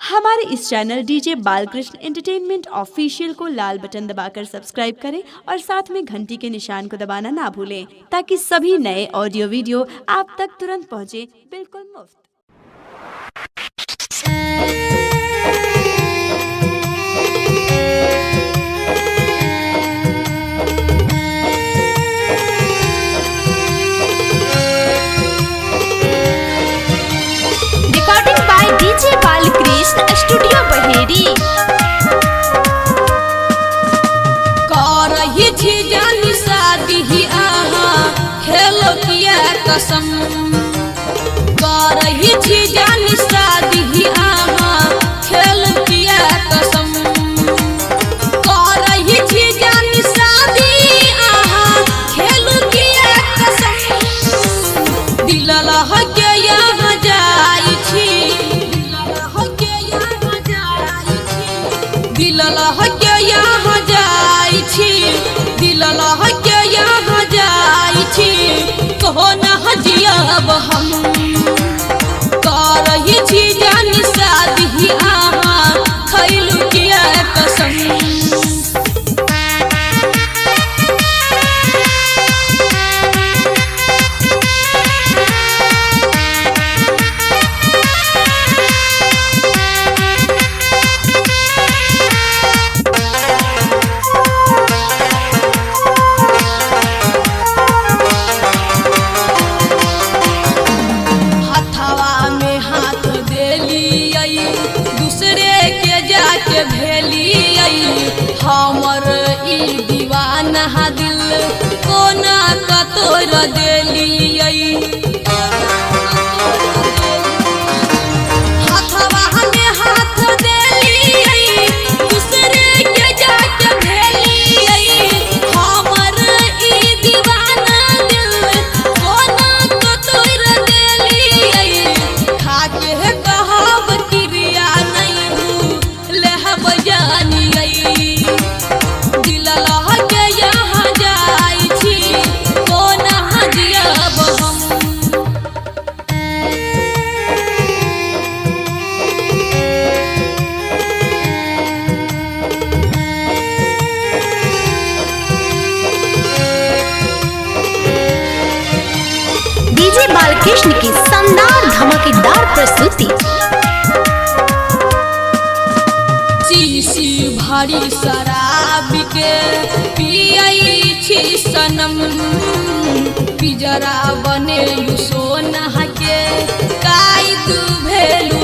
हमारे इस channel DJ Balkrishna entertainment official को लाल बटन दबाकर सब्सक्राइब करें और साथ में घंटी के निशान को दबाना ना भूलें ताकि सभी नए ऑडियो वीडियो आप तक तुरंत पहुंचे, बिल्कुल मुफ्त। Recording by DJ Balkrishna studio Baheri. करही छी जानी शादी आहा खेलो किया कसम, करही छी जानी शादी आहा खेलो किया कसम, करही छी जानी शादी आहा खेलो किया कसम। दिल लहके यहाँ जाई छी, दिल लहके यहाँ जाई छी, दिल लहके यहाँ जाई छी, कहो न जियब हम। करही छी जानी शादी आहा खैलू किया कसम। हमर ई दीवाना दिल कोना कतोर देलियै, हाथवा में हाथ देलियै दूसरे के जाके भेलियै। हमर ई दीवाना दिल कोना कतोर देलियै, खाके कहब क्रिया नहीं भूलहब जानियै। दिल लहके यहाँ जाई छी, कोना जियब हम। डीजे बालकृष्ण की शानदार धमाकेदार प्रस्तुति। शीशी भरी शराब के पियै छी सनम, पिजरा बनेलू सोना के काई तू भेलू